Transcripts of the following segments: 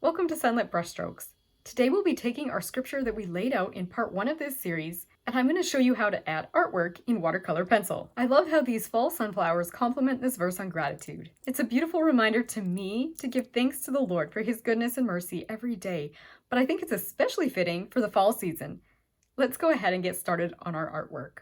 Welcome to Sunlit Brushstrokes. Today we'll be taking our scripture that we laid out in part 1 of this series, and I'm going to show you how to add artwork in watercolor pencil. I love how these fall sunflowers complement this verse on gratitude. It's a beautiful reminder to me to give thanks to the Lord for his goodness and mercy every day, but I think it's especially fitting for the fall season. Let's go ahead and get started on our artwork.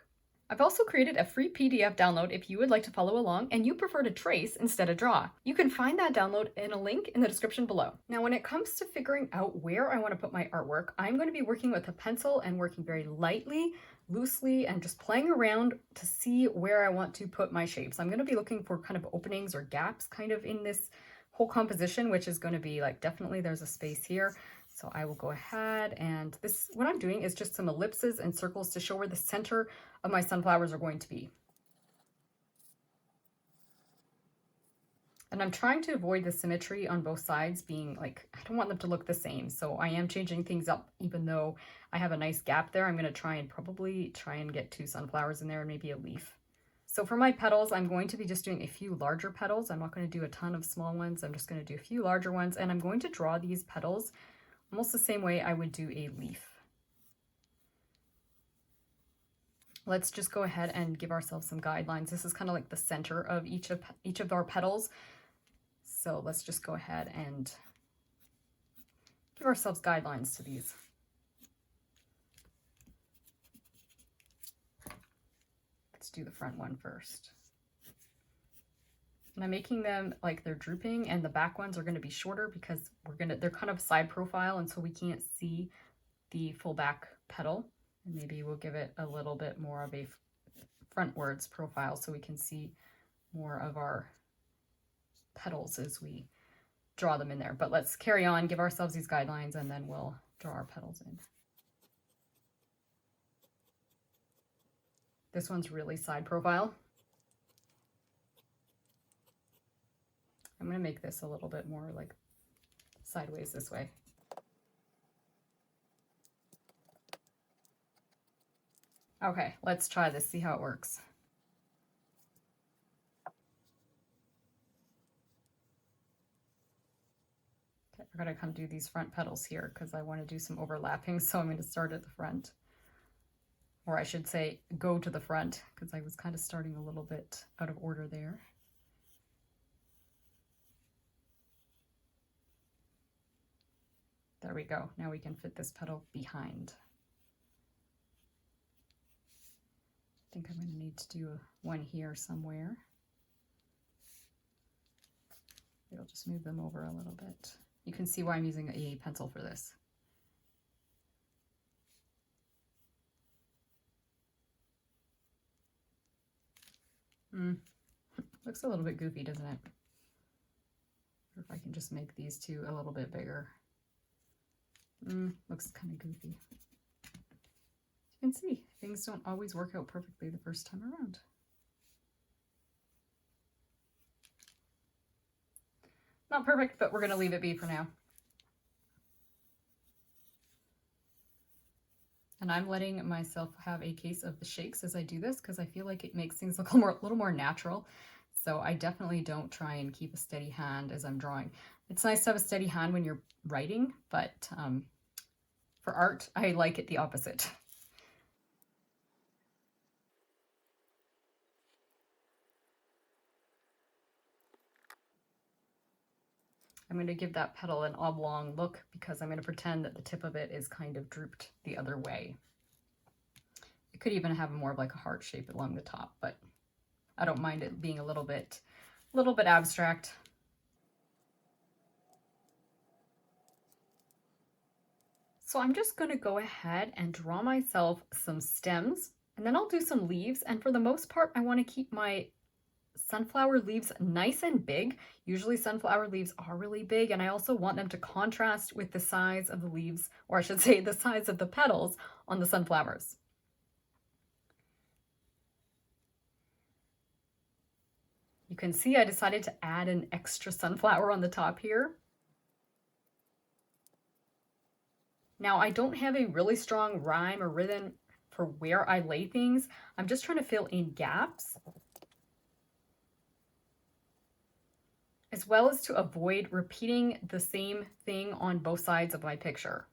I've also created a free PDF download if you would like to follow along and you prefer to trace instead of draw. You can find that download in a link in the description below. Now, when it comes to figuring out where I want to put my artwork, I'm going to be working with a pencil and working very lightly, loosely, and just playing around to see where I want to put my shapes. I'm going to be looking for kind of openings or gaps kind of in this whole composition, which is going to be like, definitely there's a space here. So I will go ahead and what I'm doing is just some ellipses and circles to show where the center of my sunflowers are going to be. And I'm trying to avoid the symmetry on both sides being like, I don't want them to look the same. So I am changing things up, even though I have a nice gap there. I'm going to probably try and get 2 sunflowers in there and maybe a leaf. So for my petals, I'm going to be just doing a few larger petals. I'm not going to do a ton of small ones. I'm just going to do a few larger ones. And I'm going to draw these petals almost the same way I would do a leaf. Let's just go ahead and give ourselves some guidelines. This is kind of like the center of each of our petals. So let's just go ahead and give ourselves guidelines to these. Let's do the front one first. And I'm making them like they're drooping, and the back ones are going to be shorter because they're kind of side profile, and so we can't see the full back petal. And maybe we'll give it a little bit more of a frontwards profile so we can see more of our petals as we draw them in there. But let's carry on, give ourselves these guidelines, and then we'll draw our petals in. This one's really side profile. I'm going to make this a little bit more like sideways this way. Okay, let's try this, see how it works. Okay, we're going to come do these front petals here because I want to do some overlapping, so I'm going to start at the front. Or I should say go to the front, because I was kind of starting a little bit out of order there. There we go. Now we can fit this petal behind. I think I'm going to need to do one here somewhere. It'll just move them over a little bit. You can see why I'm using a pencil for this. Looks a little bit goofy, doesn't it? Or if I can just make these two a little bit bigger. Looks kind of goofy. You can see things don't always work out perfectly the first time around. Not perfect, but we're going to leave it be for now. And I'm letting myself have a case of the shakes as I do this because I feel like it makes things look a little more natural. So I definitely don't try and keep a steady hand as I'm drawing. It's nice to have a steady hand when you're writing, but for art, I like it the opposite. I'm going to give that petal an oblong look because I'm going to pretend that the tip of it is kind of drooped the other way. It could even have more of like a heart shape along the top, but I don't mind it being a little bit abstract. So I'm just going to go ahead and draw myself some stems, and then I'll do some leaves. And for the most part, I want to keep my sunflower leaves nice and big. Usually sunflower leaves are really big, and I also want them to contrast with the size of the leaves, or I should say the size of the petals on the sunflowers. You can see I decided to add an extra sunflower on the top here. Now, I don't have a really strong rhyme or rhythm for where I lay things. I'm just trying to fill in gaps. as well as to avoid repeating the same thing on both sides of my picture.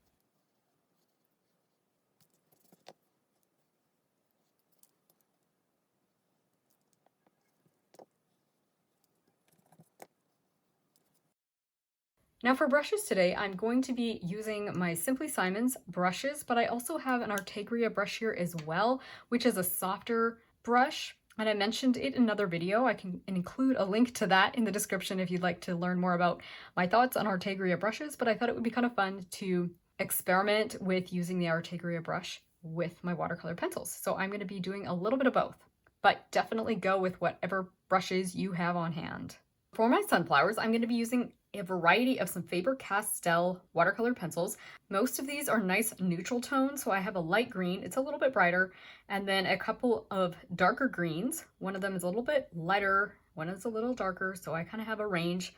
Now for brushes today, I'm going to be using my Simply Simons brushes, but I also have an Artegria brush here as well, which is a softer brush. And I mentioned it in another video. I can include a link to that in the description if you'd like to learn more about my thoughts on Artegria brushes, but I thought it would be kind of fun to experiment with using the Artegria brush with my watercolor pencils. So I'm going to be doing a little bit of both, but definitely go with whatever brushes you have on hand. For my sunflowers, I'm going to be using a variety of some Faber-Castell watercolor pencils. Most of these are nice neutral tones, so I have a light green, it's a little bit brighter, and then a couple of darker greens. One of them is a little bit lighter, one is a little darker, so I kind of have a range,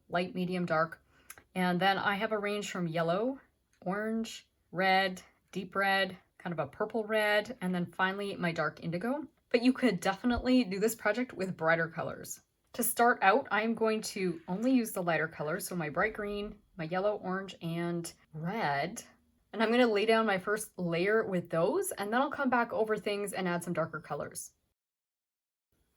light, medium, dark. And then I have a range from yellow, orange, red, deep red, kind of a purple red, and then finally my dark indigo. But you could definitely do this project with brighter colors. To start out, I'm going to only use the lighter colors, so my bright green, my yellow, orange, and red. And I'm going to lay down my first layer with those, and then I'll come back over things and add some darker colors.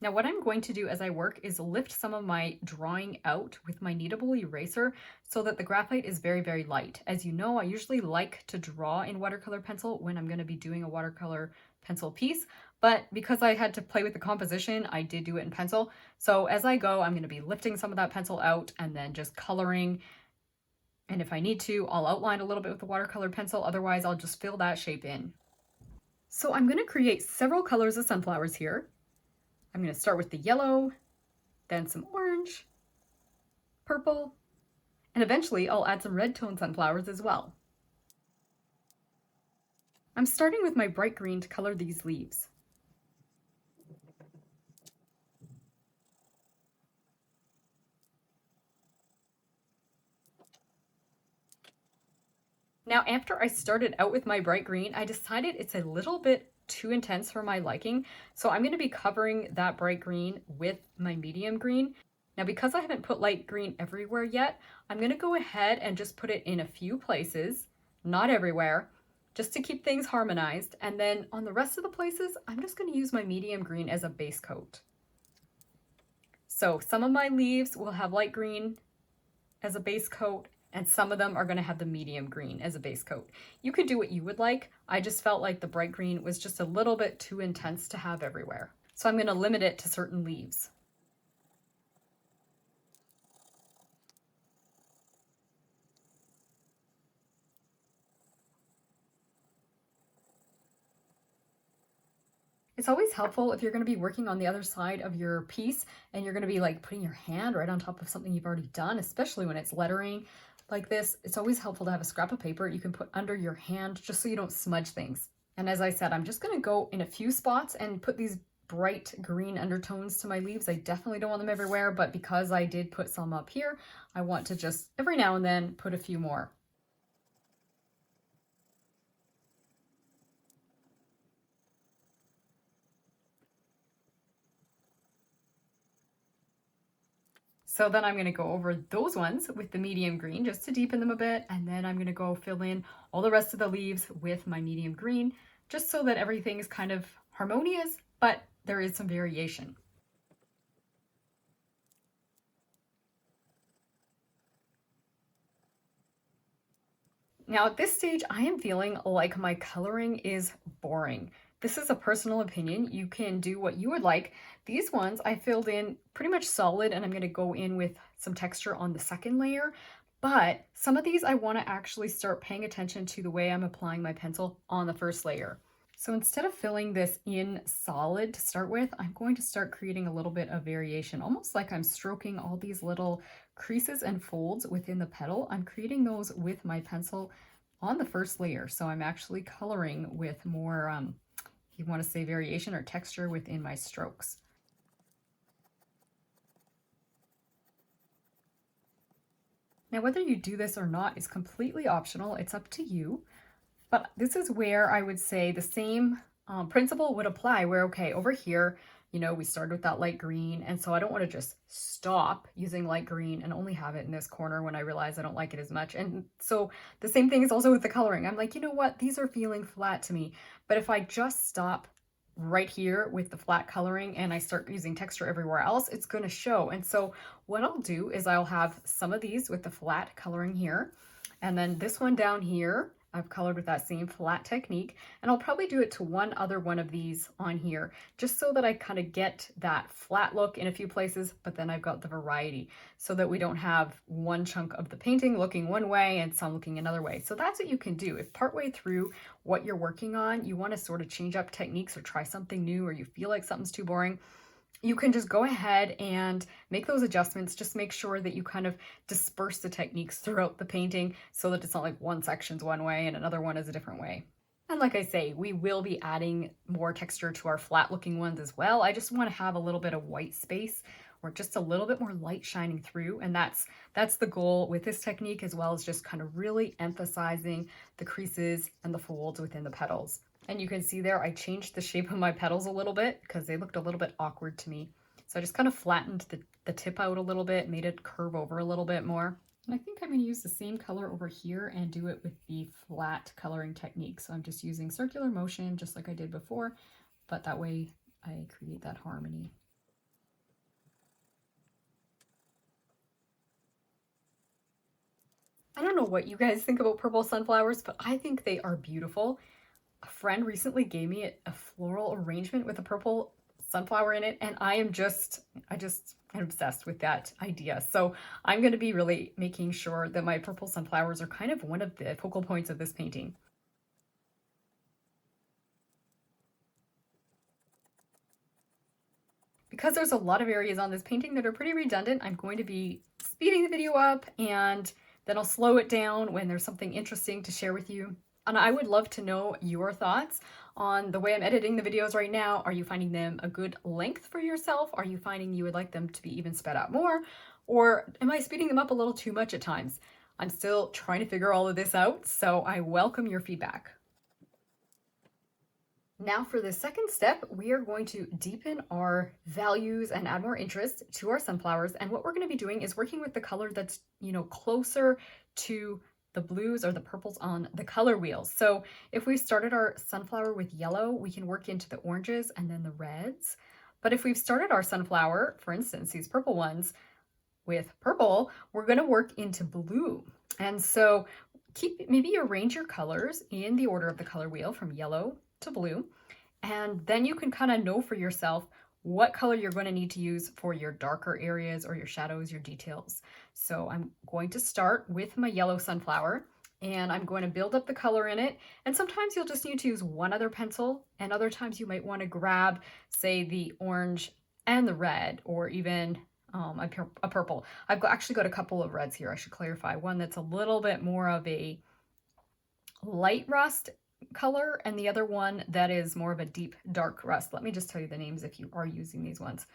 Now what I'm going to do as I work is lift some of my drawing out with my kneadable eraser so that the graphite is very, very light. As you know, I usually like to draw in watercolor pencil when I'm going to be doing a watercolor pencil piece, but because I had to play with the composition, I did do it in pencil. So as I go, I'm going to be lifting some of that pencil out and then just coloring. And if I need to, I'll outline a little bit with the watercolor pencil. Otherwise, I'll just fill that shape in. So I'm going to create several colors of sunflowers here. I'm going to start with the yellow, then some orange, purple, and eventually I'll add some red tone sunflowers as well. I'm starting with my bright green to color these leaves. Now, after I started out with my bright green, I decided it's a little bit too intense for my liking. So I'm going to be covering that bright green with my medium green. Now, because I haven't put light green everywhere yet, I'm going to go ahead and just put it in a few places, not everywhere, just to keep things harmonized. And then on the rest of the places, I'm just going to use my medium green as a base coat. So some of my leaves will have light green as a base coat, and some of them are going to have the medium green as a base coat. You could do what you would like. I just felt like the bright green was just a little bit too intense to have everywhere. So I'm going to limit it to certain leaves. It's always helpful if you're going to be working on the other side of your piece and you're going to be like putting your hand right on top of something you've already done, especially when it's lettering like this. It's always helpful to have a scrap of paper you can put under your hand just so you don't smudge things. And as I said, I'm just going to go in a few spots and put these bright green undertones to my leaves. I definitely don't want them everywhere, but because I did put some up here, I want to just every now and then put a few more. So then I'm going to go over those ones with the medium green just to deepen them a bit. And then I'm going to go fill in all the rest of the leaves with my medium green, just so that everything is kind of harmonious, but there is some variation. Now at this stage, I am feeling like my coloring is boring. This is a personal opinion. You can do what you would like. These ones I filled in pretty much solid, and I'm going to go in with some texture on the second layer. But some of these I want to actually start paying attention to the way I'm applying my pencil on the first layer. So instead of filling this in solid to start with, I'm going to start creating a little bit of variation, almost like I'm stroking all these little creases and folds within the petal. I'm creating those with my pencil on the first layer. So I'm actually coloring with more, if you want to say variation or texture within my strokes. Now, whether you do this or not is completely optional. It's up to you. But this is where I would say the same principle would apply where, okay, over here, You know, we started with that light green, and so I don't want to just stop using light green and only have it in this corner when I realize I don't like it as much. And so the same thing is also with the coloring. I'm like, you know what? These are feeling flat to me. But if I just stop right here with the flat coloring and I start using texture everywhere else, it's going to show. And so what I'll do is I'll have some of these with the flat coloring here, and then this one down here I've colored with that same flat technique, and I'll probably do it to one other one of these on here, just so that I kind of get that flat look in a few places, but then I've got the variety so that we don't have one chunk of the painting looking one way and some looking another way. So that's what you can do. If partway through what you're working on, you want to sort of change up techniques or try something new, or you feel like something's too boring, you can just go ahead and make those adjustments. Just make sure that you kind of disperse the techniques throughout the painting so that it's not like one section's one way and another one is a different way. And like I say, we will be adding more texture to our flat looking ones as well. I just want to have a little bit of white space or just a little bit more light shining through. And that's the goal with this technique, as well as just kind of really emphasizing the creases and the folds within the petals. And you can see there, I changed the shape of my petals a little bit because they looked a little bit awkward to me. So I just kind of flattened the tip out a little bit, made it curve over a little bit more. And I think I'm going to use the same color over here and do it with the flat coloring technique. So I'm just using circular motion just like I did before, but that way I create that harmony. I don't know what you guys think about purple sunflowers, but I think they are beautiful. A friend recently gave me a floral arrangement with a purple sunflower in it, and I'm obsessed with that idea. So I'm going to be really making sure that my purple sunflowers are kind of one of the focal points of this painting. Because there's a lot of areas on this painting that are pretty redundant, I'm going to be speeding the video up, and then I'll slow it down when there's something interesting to share with you. And I would love to know your thoughts on the way I'm editing the videos right now. Are you finding them a good length for yourself? Are you finding you would like them to be even sped up more? Or am I speeding them up a little too much at times? I'm still trying to figure all of this out, so I welcome your feedback. Now for the second step, we are going to deepen our values and add more interest to our sunflowers. And what we're going to be doing is working with the color that's, closer to the blues or the purples on the color wheels. So if we started our sunflower with yellow, we can work into the oranges and then the reds. But if we've started our sunflower, for instance, these purple ones with purple, we're going to work into blue. And so maybe arrange your colors in the order of the color wheel from yellow to blue, and then you can kind of know for yourself what color you're going to need to use for your darker areas or your shadows, your details. So I'm going to start with my yellow sunflower, and I'm going to build up the color in it. And sometimes you'll just need to use one other pencil, and other times you might want to grab, say, the orange and the red, or even a purple. I've actually got a couple of reds here. I should clarify. One that's a little bit more of a light rust color, and the other one that is more of a deep dark rust. Let me just tell you the names if you are using these ones.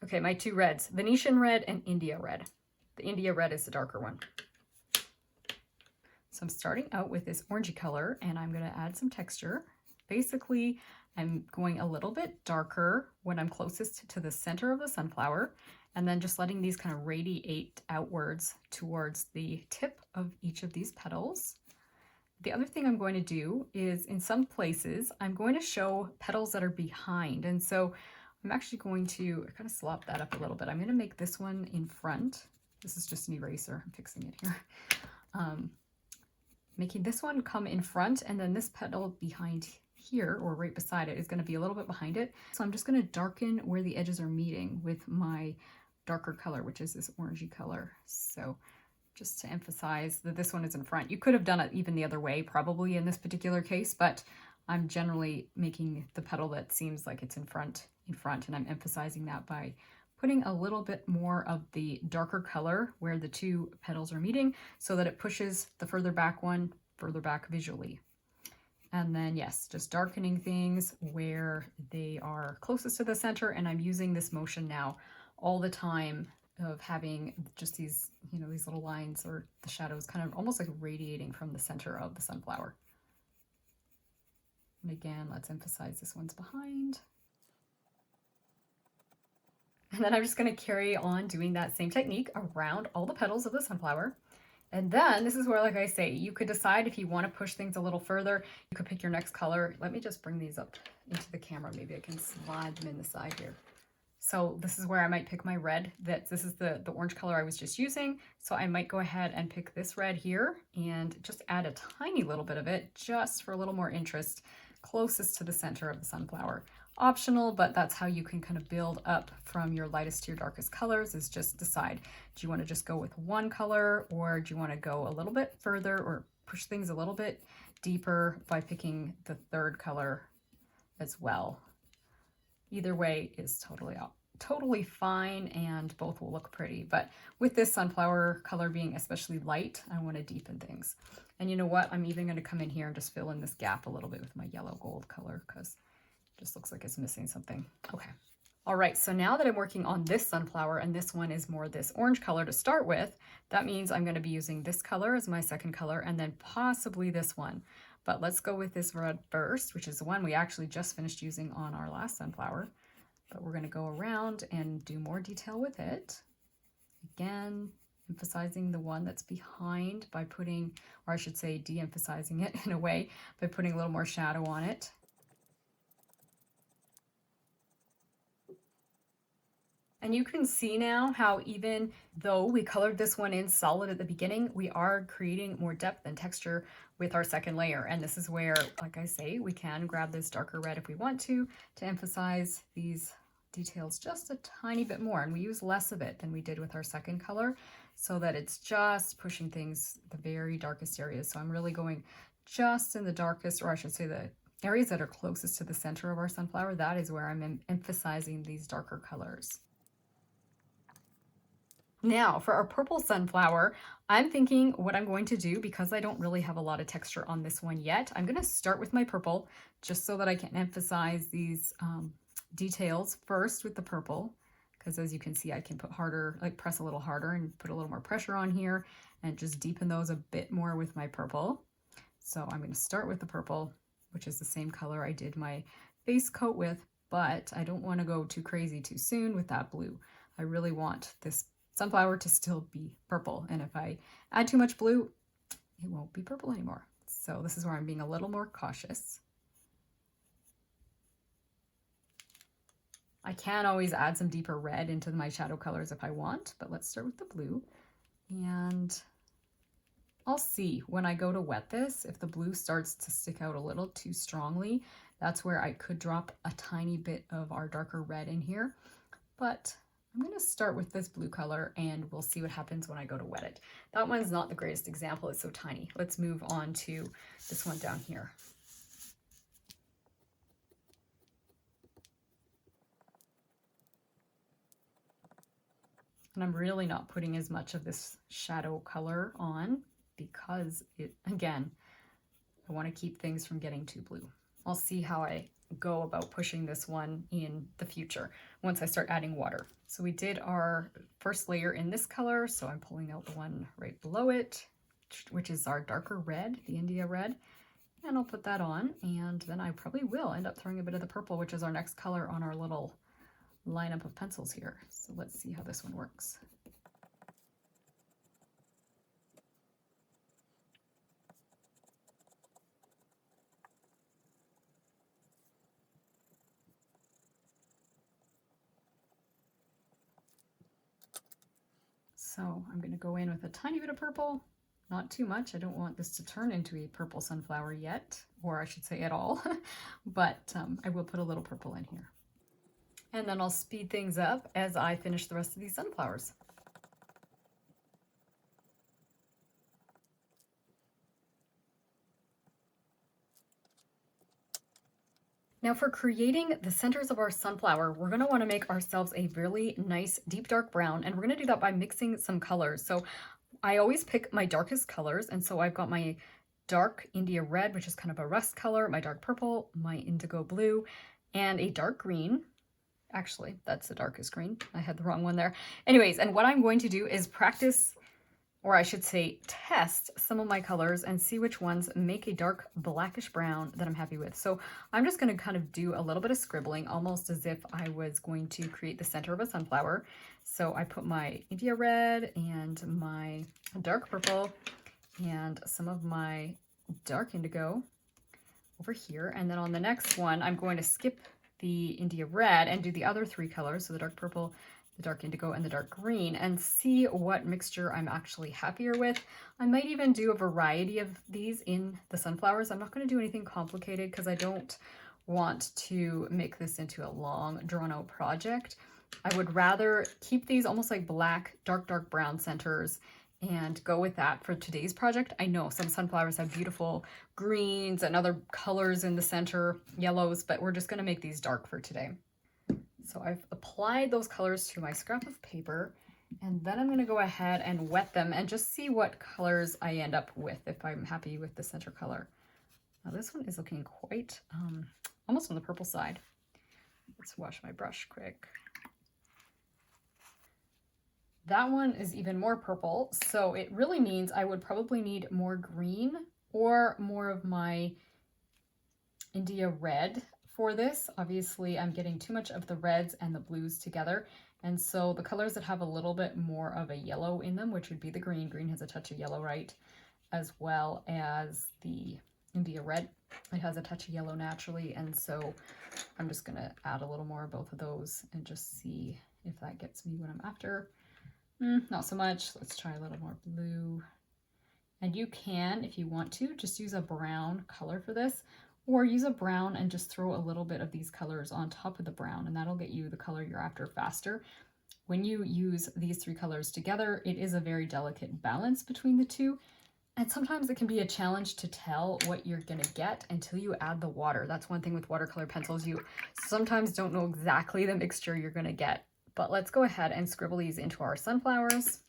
Okay, my two reds, Venetian red and India red. The India red is the darker one. So I'm starting out with this orangey color, and I'm going to add some texture. Basically, I'm going a little bit darker when I'm closest to the center of the sunflower, and then just letting these kind of radiate outwards towards the tip of each of these petals. The other thing I'm going to do is, in some places, I'm going to show petals that are behind. And so I'm actually going to kind of slop that up a little bit. I'm going to make this one in front. This is just an eraser. I'm fixing it here. Making this one come in front, and then this petal behind here, or right beside it, is going to be a little bit behind it. So I'm just going to darken where the edges are meeting with my darker color, which is this orangey color. So just to emphasize that this one is in front. You could have done it even the other way, probably in this particular case, but I'm generally making the petal that seems like it's in front, and I'm emphasizing that by putting a little bit more of the darker color where the two petals are meeting, so that it pushes the further back one further back visually. And then, yes, just darkening things where they are closest to the center, and I'm using this motion now all the time of having just these, these little lines or the shadows kind of almost like radiating from the center of the sunflower. And again, let's emphasize this one's behind. And then I'm just going to carry on doing that same technique around all the petals of the sunflower. And then this is where, like I say, you could decide if you want to push things a little further. You could pick your next color. Let me just bring these up into the camera. Maybe I can slide them in the side here. So this is where I might pick my red. This is the orange color I was just using. So I might go ahead and pick this red here and just add a tiny little bit of it just for a little more interest closest to the center of the sunflower. Optional, but that's how you can kind of build up from your lightest to your darkest colors, is just decide, do you want to just go with one color, or do you want to go a little bit further or push things a little bit deeper by picking the third color as well. Either way is totally fine, and both will look pretty. But with this sunflower color being especially light, I want to deepen things. And you know what? I'm even going to come in here and just fill in this gap a little bit with my yellow gold color, because just looks like it's missing something. Okay. All right, so now that I'm working on this sunflower, and this one is more this orange color to start with, that means I'm going to be using this color as my second color, and then possibly this one. But let's go with this red first, which is the one we actually just finished using on our last sunflower. But we're going to go around and do more detail with it. Again, emphasizing the one that's behind by putting, or I should say de-emphasizing it in a way, by putting a little more shadow on it. And you can see now how, even though we colored this one in solid at the beginning, we are creating more depth and texture with our second layer. And this is where, like I say, we can grab this darker red if we want to emphasize these details just a tiny bit more. And we use less of it than we did with our second color, so that it's just pushing things the very darkest areas. So I'm really going just in the darkest, or I should say the areas that are closest to the center of our sunflower. That is where I'm emphasizing these darker colors. Now for our purple sunflower, I'm thinking what I'm going to do, because I don't really have a lot of texture on this one yet, I'm going to start with my purple just so that I can emphasize these details first with the purple, because as you can see, I can put harder, like press a little harder and put a little more pressure on here and just deepen those a bit more with my purple. So I'm going to start with the purple, which is the same color I did my base coat with, but I don't want to go too crazy too soon with that blue. I really want this sunflower to still be purple, and if I add too much blue, it won't be purple anymore. So this is where I'm being a little more cautious. I can always add some deeper red into my shadow colors if I want, but let's start with the blue. And I'll see when I go to wet this, if the blue starts to stick out a little too strongly, that's where I could drop a tiny bit of our darker red in here. But I'm going to start with this blue color, and we'll see what happens when I go to wet it. That one's not the greatest example, it's so tiny. Let's move on to this one down here. And I'm really not putting as much of this shadow color on, because again, I want to keep things from getting too blue. I'll see how I go about pushing this one in the future once I start adding water. So we did our first layer in this color, so I'm pulling out the one right below it, which is our darker red, the India red, and I'll put that on, and then I probably will end up throwing a bit of the purple, which is our next color on our little lineup of pencils here. So let's see how this one works. So I'm going to go in with a tiny bit of purple, not too much. I don't want this to turn into a purple sunflower yet, or I should say at all, but I will put a little purple in here. And then I'll speed things up as I finish the rest of these sunflowers. Now for creating the centers of our sunflower, we're going to want to make ourselves a really nice deep dark brown, and we're going to do that by mixing some colors. So I always pick my darkest colors, and so I've got my dark India red, which is kind of a rust color, my dark purple, my indigo blue, and a dark green. Actually, that's the darkest green. I had the wrong one there. Anyways, and what I'm going to do is practice or I should say test some of my colors and see which ones make a dark blackish brown that I'm happy with. So I'm just going to kind of do a little bit of scribbling, almost as if I was going to create the center of a sunflower. So I put my India red and my dark purple and some of my dark indigo over here. And then on the next one, I'm going to skip the India red and do the other three colors. So the dark purple, the dark indigo, and the dark green, and see what mixture I'm actually happier with. I might even do a variety of these in the sunflowers. I'm not going to do anything complicated because I don't want to make this into a long drawn-out project. I would rather keep these almost like black, dark brown centers and go with that for today's project. I know some sunflowers have beautiful greens and other colors in the center, yellows, but we're just going to make these dark for today. So I've applied those colors to my scrap of paper, and then I'm going to go ahead and wet them and just see what colors I end up with if I'm happy with the center color. Now this one is looking quite almost on the purple side. Let's wash my brush quick. That one is even more purple, so it really means I would probably need more green or more of my India red for this. Obviously, I'm getting too much of the reds and the blues together, and so the colors that have a little bit more of a yellow in them, which would be the green. Green has a touch of yellow, right? As well as the India red. It has a touch of yellow naturally, and so I'm just going to add a little more of both of those and just see if that gets me what I'm after. Not so much. Let's try a little more blue. And you can, if you want to, just use a brown color for this, or use a brown and just throw a little bit of these colors on top of the brown, and that'll get you the color you're after faster. When you use these three colors together, it is a very delicate balance between the two, and sometimes it can be a challenge to tell what you're gonna get until you add the water. That's one thing with watercolor pencils. You sometimes don't know exactly the mixture you're gonna get. But let's go ahead and scribble these into our sunflowers,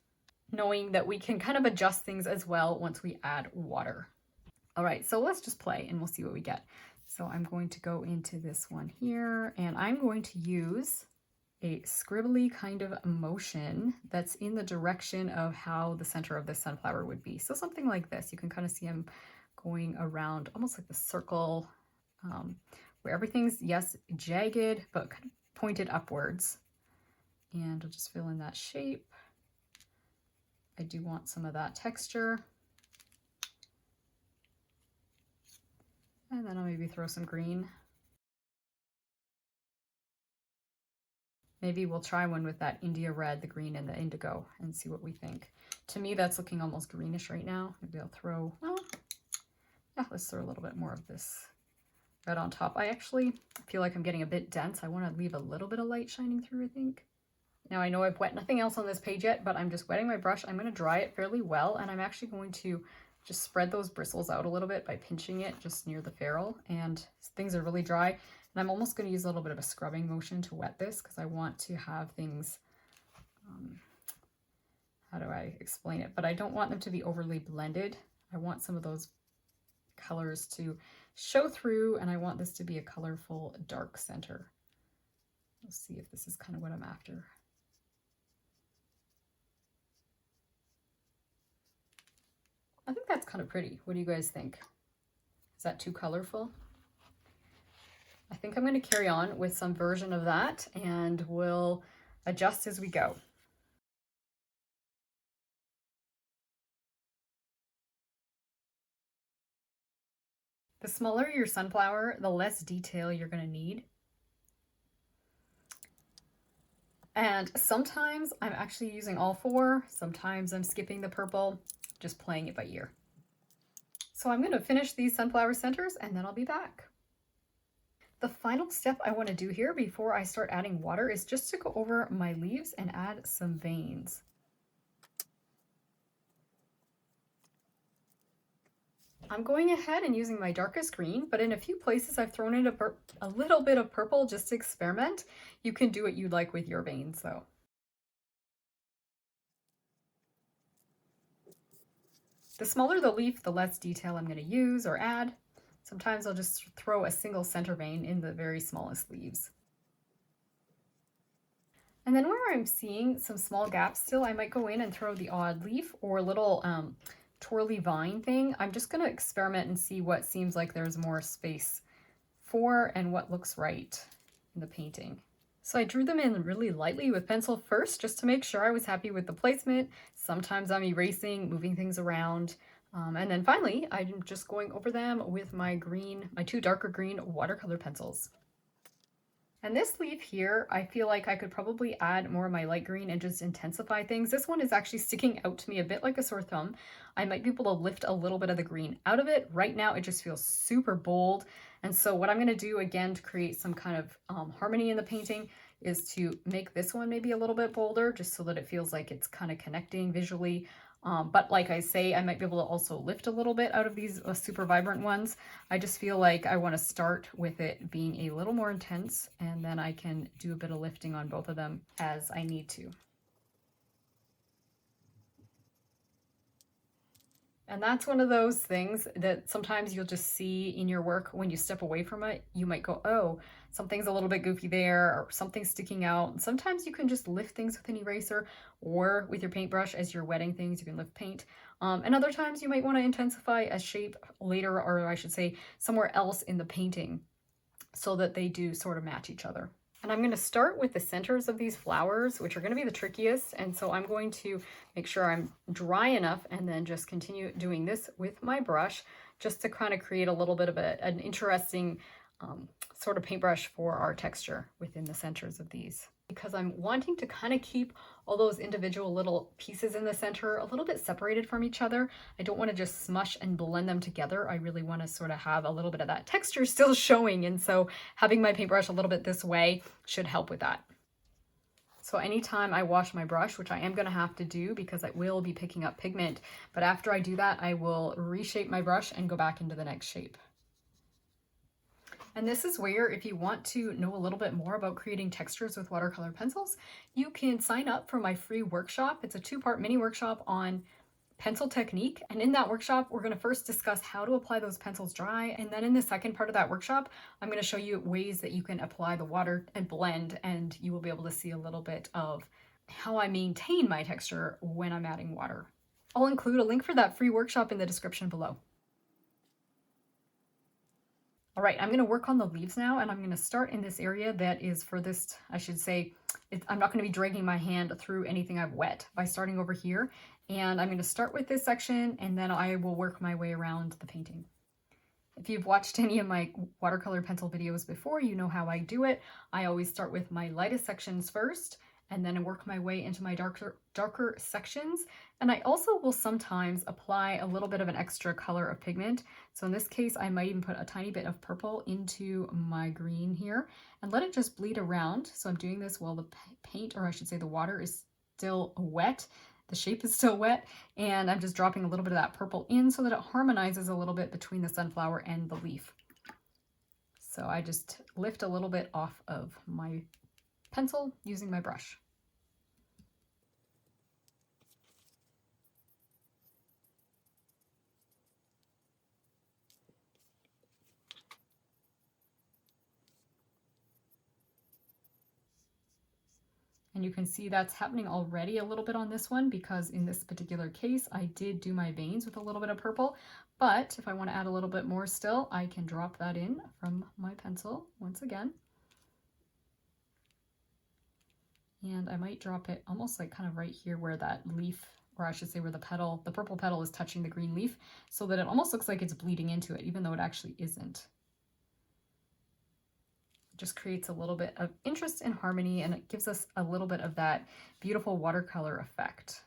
knowing that we can kind of adjust things as well once we add water. All right, so let's just play and we'll see what we get. So I'm going to go into this one here, and I'm going to use a scribbly kind of motion that's in the direction of how the center of the sunflower would be. So something like this. You can kind of see I'm going around almost like the circle where everything's, yes, jagged, but kind of pointed upwards. And I'll just fill in that shape. I do want some of that texture. And then I'll maybe throw some green. Maybe we'll try one with that India red, the green, and the indigo and see what we think. To me, that's looking almost greenish right now. Maybe I'll throw, well, yeah, let's throw a little bit more of this red on top. I actually feel like I'm getting a bit dense. I want to leave a little bit of light shining through, I think. Now I know I've wet nothing else on this page yet, but I'm just wetting my brush. I'm going to dry it fairly well, and I'm actually going to just spread those bristles out a little bit by pinching it just near the ferrule, and things are really dry. And I'm almost going to use a little bit of a scrubbing motion to wet this because I want to have things, how do I explain it? But I don't want them to be overly blended. I want some of those colors to show through, and I want this to be a colorful dark center. Let's see if this is kind of what I'm after. I think that's kind of pretty. What do you guys think? Is that too colorful? I think I'm going to carry on with some version of that, and we'll adjust as we go. The smaller your sunflower, the less detail you're going to need. And sometimes I'm actually using all four. Sometimes I'm skipping the purple, just playing it by ear. So I'm going to finish these sunflower centers and then I'll be back. The final step I want to do here before I start adding water is just to go over my leaves and add some veins. I'm going ahead and using my darkest green, but in a few places I've thrown in a little bit of purple just to experiment. You can do what you'd like with your veins though. The smaller the leaf, the less detail I'm going to use or add. Sometimes I'll just throw a single center vein in the very smallest leaves. And then where I'm seeing some small gaps still, I might go in and throw the odd leaf or little twirly vine thing. I'm just gonna experiment and see what seems like there's more space for and what looks right in the painting. So I drew them in really lightly with pencil first, just to make sure I was happy with the placement. Sometimes I'm erasing, moving things around. And then finally, I'm just going over them with my two darker green watercolor pencils. And this leaf here, I feel like I could probably add more of my light green and just intensify things. This one is actually sticking out to me a bit like a sore thumb. I might be able to lift a little bit of the green out of it. Right now, it just feels super bold. And so what I'm gonna do again to create some kind of harmony in the painting is to make this one maybe a little bit bolder, just so that it feels like it's kind of connecting visually. But like I say, I might be able to also lift a little bit out of these super vibrant ones. I just feel like I want to start with it being a little more intense, and then I can do a bit of lifting on both of them as I need to. And that's one of those things that sometimes you'll just see in your work when you step away from it. You might go, oh, something's a little bit goofy there, or something's sticking out. And sometimes you can just lift things with an eraser or with your paintbrush as you're wetting things, you can lift paint. And other times you might want to intensify a shape later, or I should say somewhere else in the painting, so that they do sort of match each other. And I'm going to start with the centers of these flowers, which are going to be the trickiest. And so I'm going to make sure I'm dry enough and then just continue doing this with my brush, just to kind of create a little bit of an interesting sort of paintbrush for our texture within the centers of these. Because I'm wanting to kind of keep all those individual little pieces in the center a little bit separated from each other. I don't want to just smush and blend them together. I really want to sort of have a little bit of that texture still showing. And so having my paintbrush a little bit this way should help with that. So anytime I wash my brush, which I am going to have to do because I will be picking up pigment, but after I do that, I will reshape my brush and go back into the next shape. And this is where, if you want to know a little bit more about creating textures with watercolor pencils, you can sign up for my free workshop. It's a 2-part mini workshop on pencil technique. And in that workshop, we're going to first discuss how to apply those pencils dry. And then in the second part of that workshop, I'm going to show you ways that you can apply the water and blend, and you will be able to see a little bit of how I maintain my texture when I'm adding water. I'll include a link for that free workshop in the description below. All right, I'm going to work on the leaves now, and I'm going to start in this area that is furthest, I should say, I'm not going to be dragging my hand through anything I've wet by starting over here. And I'm going to start with this section, and then I will work my way around the painting. If you've watched any of my watercolor pencil videos before, you know how I do it. I always start with my lightest sections first, and then I work my way into my darker sections. And I also will sometimes apply a little bit of an extra color of pigment. So in this case, I might even put a tiny bit of purple into my green here and let it just bleed around. So I'm doing this while the paint, or I should say the water, is still wet. The shape is still wet, and I'm just dropping a little bit of that purple in so that it harmonizes a little bit between the sunflower and the leaf. So I just lift a little bit off of my pencil using my brush. And you can see that's happening already a little bit on this one, because in this particular case, I did do my veins with a little bit of purple. But if I want to add a little bit more still, I can drop that in from my pencil once again. And I might drop it almost like kind of right here where that leaf, or I should say where the purple petal is touching the green leaf, so that it almost looks like it's bleeding into it, even though it actually isn't. It just creates a little bit of interest and harmony, and it gives us a little bit of that beautiful watercolor effect.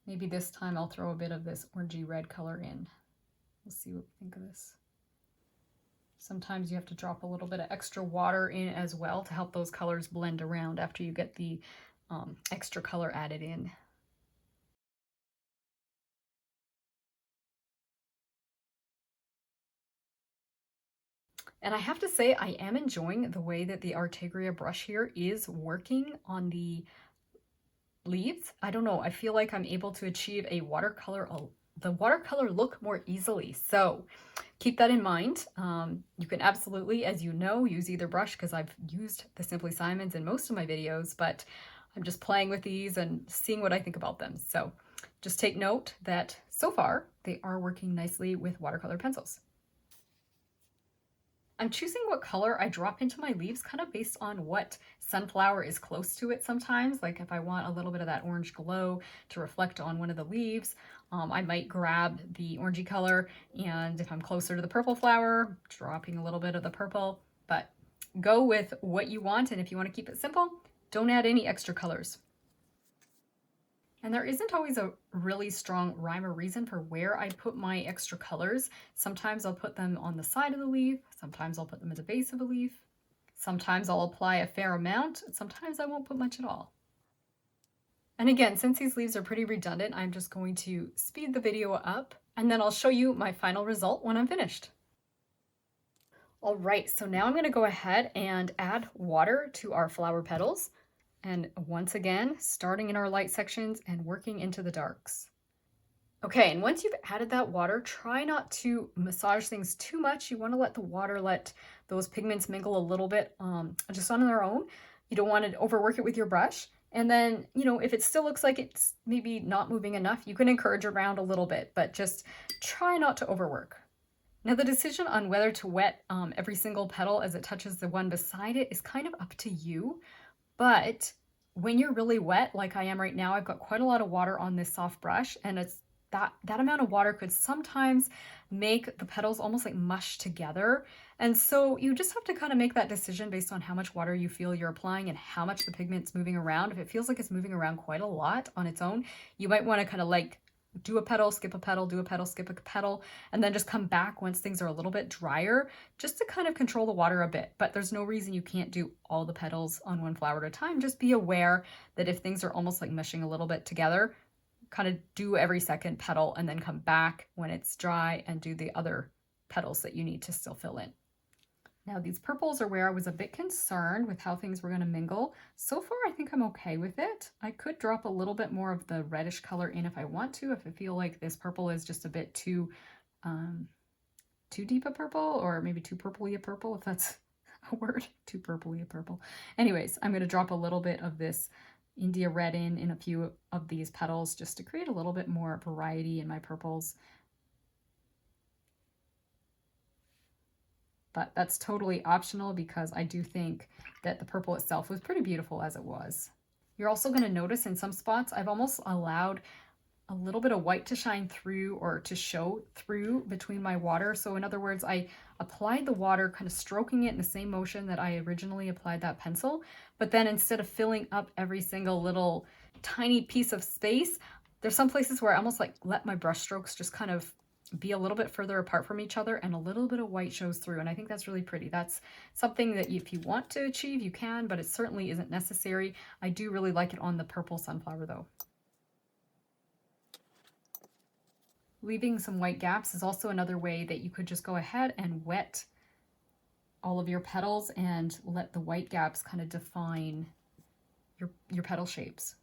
Maybe this time I'll throw a bit of this orangey red color in. We'll see what we think of this. Sometimes you have to drop a little bit of extra water in as well to help those colors blend around after you get the extra color added in. And I have to say, I am enjoying the way that the Artegria brush here is working on the leaves. I don't know, I feel like I'm able to achieve a watercolor the watercolor look more easily. So keep that in mind. You can absolutely, as you know, use either brush because I've used the Simply Simons in most of my videos, but I'm just playing with these and seeing what I think about them. So just take note that so far they are working nicely with watercolor pencils. I'm choosing what color I drop into my leaves kind of based on what sunflower is close to it sometimes. Like if I want a little bit of that orange glow to reflect on one of the leaves, I might grab the orangey color, and if I'm closer to the purple flower, dropping a little bit of the purple. But go with what you want, and if you want to keep it simple, don't add any extra colors. And there isn't always a really strong rhyme or reason for where I put my extra colors. Sometimes I'll put them on the side of the leaf, sometimes I'll put them at the base of a leaf, sometimes I'll apply a fair amount, sometimes I won't put much at all. And again, since these leaves are pretty redundant, I'm just going to speed the video up, and then I'll show you my final result when I'm finished. All right, so now I'm going to go ahead and add water to our flower petals. And once again, starting in our light sections and working into the darks. Okay, and once you've added that water, try not to massage things too much. You want to let the water let those pigments mingle a little bit just on their own. You don't want to overwork it with your brush. And then, if it still looks like it's maybe not moving enough, you can encourage around a little bit, but just try not to overwork. Now, the decision on whether to wet every single petal as it touches the one beside it is kind of up to you. But when you're really wet, like I am right now, I've got quite a lot of water on this soft brush, and it's that amount of water could sometimes make the petals almost like mush together. And so you just have to kind of make that decision based on how much water you feel you're applying and how much the pigment's moving around. If it feels like it's moving around quite a lot on its own, you might want to kind of like do a petal, skip a petal, do a petal, skip a petal, and then just come back once things are a little bit drier, just to kind of control the water a bit. But there's no reason you can't do all the petals on one flower at a time. Just be aware that if things are almost like mushing a little bit together, kind of do every second petal and then come back when it's dry and do the other petals that you need to still fill in. Now these purples are where I was a bit concerned with how things were going to mingle. So far, I think I'm okay with it. I could drop a little bit more of the reddish color in if I want to, if I feel like this purple is just a bit too deep a purple, or maybe too purpley a purple, if that's a word, too purpley a purple. Anyways, I'm going to drop a little bit of this India red in a few of these petals just to create a little bit more variety in my purples. But that's totally optional because I do think that the purple itself was pretty beautiful as it was. You're also going to notice in some spots I've almost allowed a little bit of white to shine through or to show through between my water. So in other words, I applied the water kind of stroking it in the same motion that I originally applied that pencil. But then instead of filling up every single little tiny piece of space, there's some places where I almost like let my brush strokes just kind of be a little bit further apart from each other, and a little bit of white shows through, and I think that's really pretty. That's something that if you want to achieve, you can, but it certainly isn't necessary. I do really like it on the purple sunflower though. Leaving some white gaps is also another way that you could just go ahead and wet all of your petals and let the white gaps kind of define your petal shapes.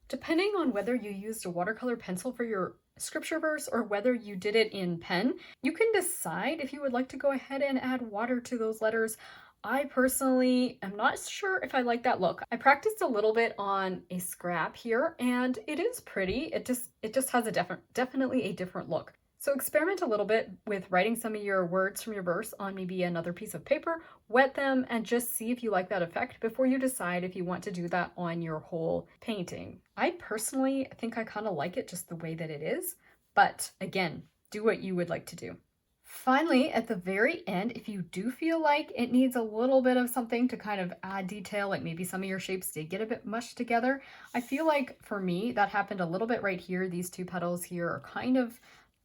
Depending on whether you used a watercolor pencil for your scripture verse or whether you did it in pen, you can decide if you would like to go ahead and add water to those letters. I personally am not sure if I like that look. I practiced a little bit on a scrap here, and it is pretty. It just has definitely a different look. So experiment a little bit with writing some of your words from your verse on maybe another piece of paper, wet them, and just see if you like that effect before you decide if you want to do that on your whole painting. I personally think I kind of like it just the way that it is, but again, do what you would like to do. Finally, at the very end, if you do feel like it needs a little bit of something to kind of add detail, like maybe some of your shapes did get a bit mushed together, I feel like for me, that happened a little bit right here. These two petals here are kind of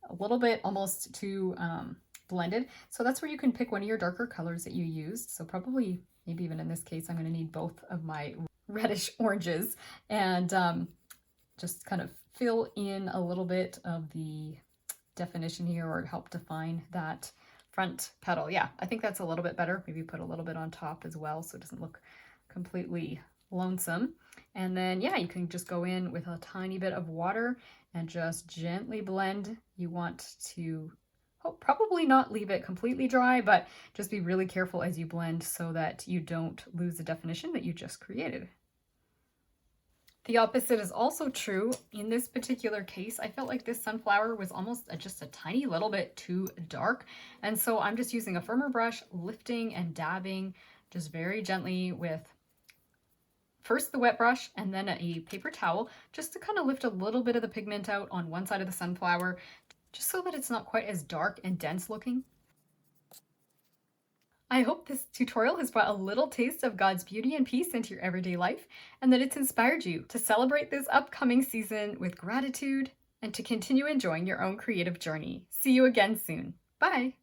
a little bit almost too blended. So that's where you can pick one of your darker colors that you used. So probably, maybe even in this case, I'm going to need both of my reddish oranges and just kind of fill in a little bit of the definition here, or help define that front petal. Yeah, I think that's a little bit better. Maybe put a little bit on top as well so it doesn't look completely lonesome. And then, yeah, you can just go in with a tiny bit of water and just gently blend. You want to probably not leave it completely dry, but just be really careful as you blend so that you don't lose the definition that you just created. The opposite is also true. In this particular case, I felt like this sunflower was almost just a tiny little bit too dark. And so I'm just using a firmer brush, lifting and dabbing just very gently with first the wet brush and then a paper towel, just to kind of lift a little bit of the pigment out on one side of the sunflower, just so that it's not quite as dark and dense looking. I hope this tutorial has brought a little taste of God's beauty and peace into your everyday life, and that it's inspired you to celebrate this upcoming season with gratitude and to continue enjoying your own creative journey. See you again soon. Bye!